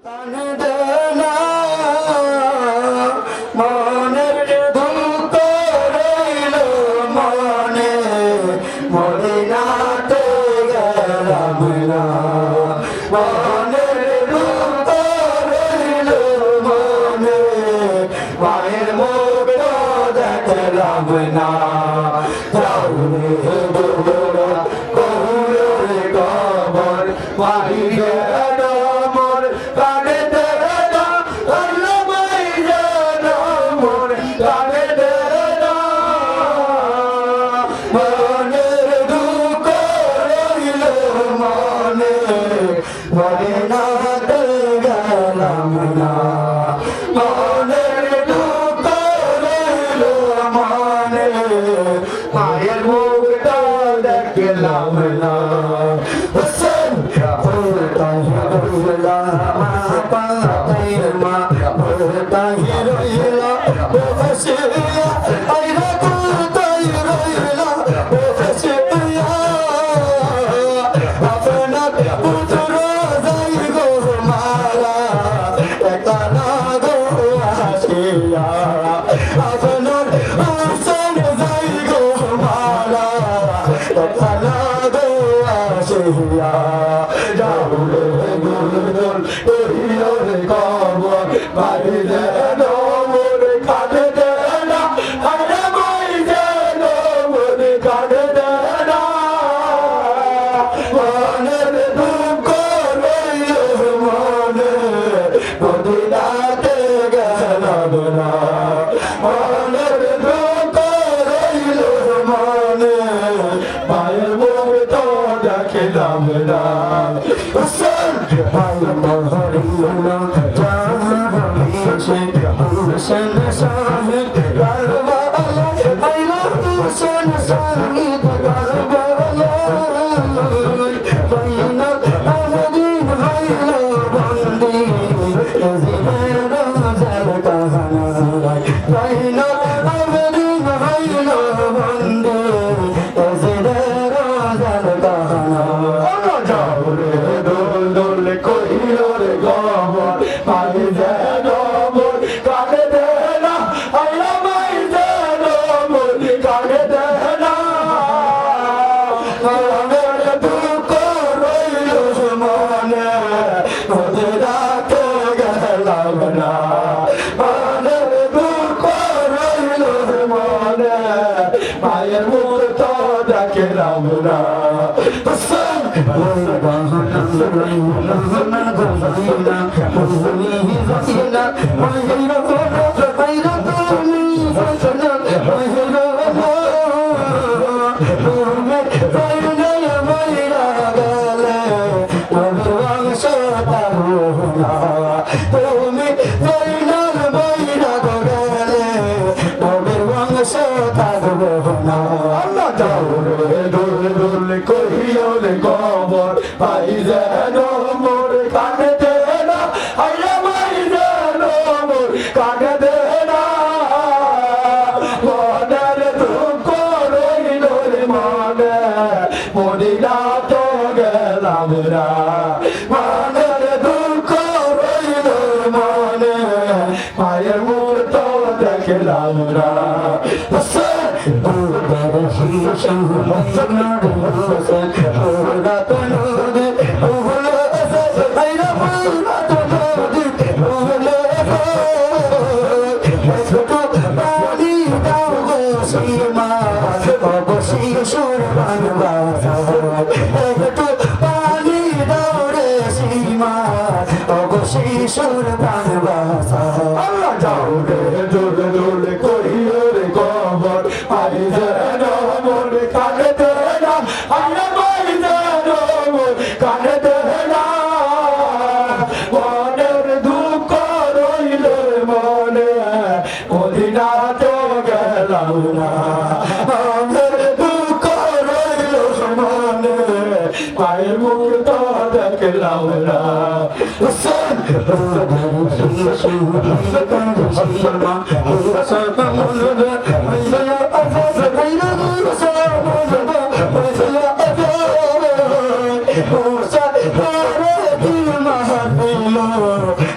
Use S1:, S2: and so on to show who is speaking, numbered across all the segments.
S1: Oh,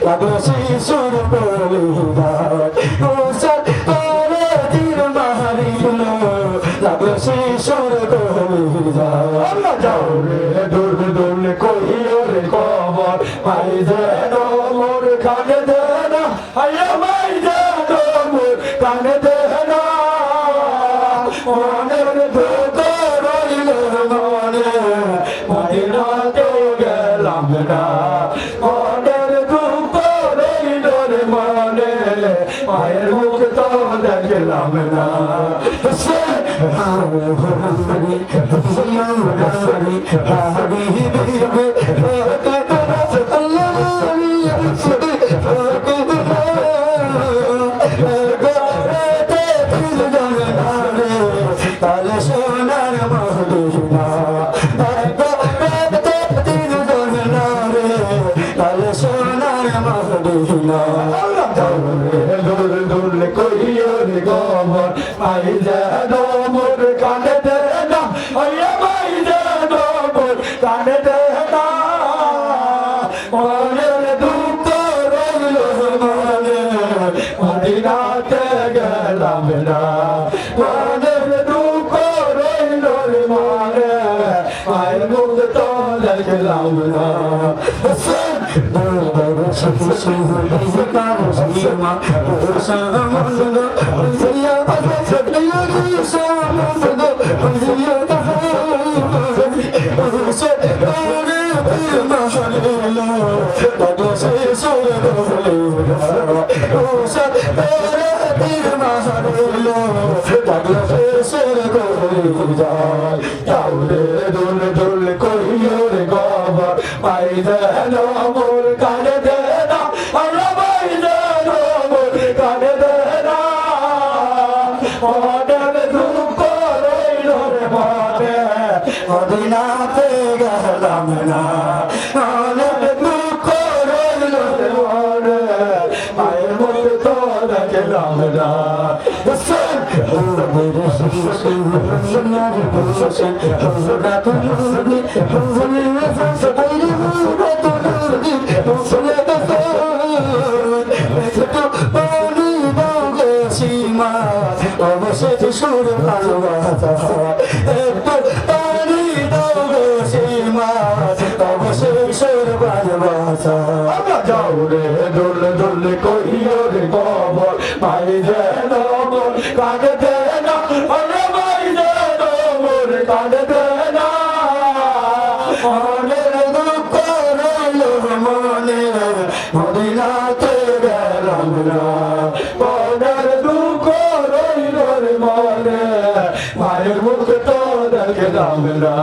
S1: লাগলো শিশুর কলিজায় উষার করে তীর মারিল লাগলো শিশুর কলিজায় যাও রে দূর দূর কইও রে খবর ভাই যেন মোর কানে দে না আয়া ভাই যেন মোর কানে দে না মনের দুঃখ রইল মনে মদিনাতে গেলাম না মনের দুঃখ রইল মনে মায়ের মুখ তো দেখলাম না তালে সোনার মদিনা তালে সোনার মদিনা দূর দূর কইও রে গমর আই যেন মোর কানে দে না আইয়া ভাই যেন মোর কানে দে না মনের দুঃখ রইল মনে মদিনাতে গেলাম না মনের দুঃখ রইল মনে মায়ের মুখ তো দেখলাম না দোল দোল কইও রে গবা পাই যেন মোর কানে দে না আল্লাহ পাই যেন মোর কানে দে না মনের দুঃখ রইল রে মনে মদিনাতে গেলাম না মনের দুঃখ রইল রে মনে মায়ের মুখ তো দেখলাম না অবশেষে সুর ভালোবাসা একটু পানি দাও গো সীমা অবশেষে সুর ভালোবাসা যাও রে দোল দোল কইও রে খবর ভাই যেন মোর কানে দে না আরে ভাই যেন মোর কানে দে না মনের দুঃখ রইল মনে মদিনাতে গেলাম না মনের দুঃখ রইল মনে মায়ের মুখ তো দেখলাম না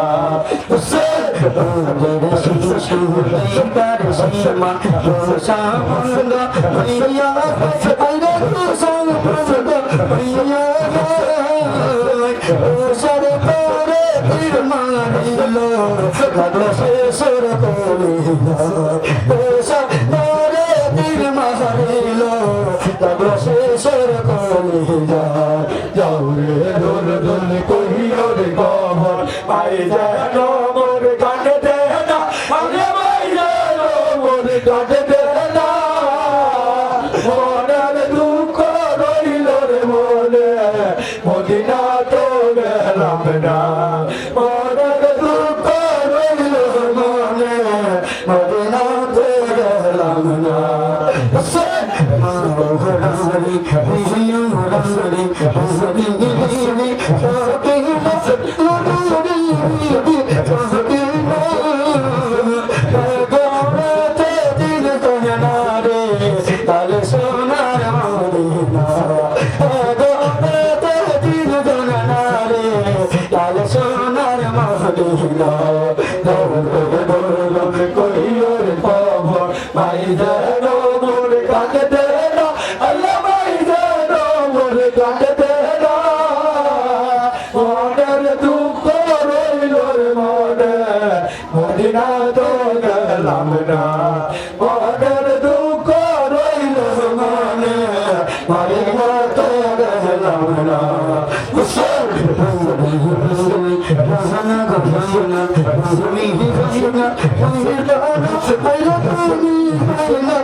S1: যাও রে দোল দোল কইও রে খবর পাই যেন মোর কানে দে না আরে ভাই যেন মোর কানে দে না মনের দুঃখ রইল রে মনে মদিনাতে গেলাম না মনের দুঃখ রইল মনে মদিনাতে গেলাম না তালে সোনার মদিনা তালে সোনার মদিনা কইও রে খবর ভাই যেন মোর কানে দে না আল্লাহ ভাই যেন মোর কানে দে না মনের দুঃখ রইল রে মনে মদিনা তো গেলাম না মনের দুঃখ রইল মনে মদিনা তো গেলাম না না তুমি না তুমি না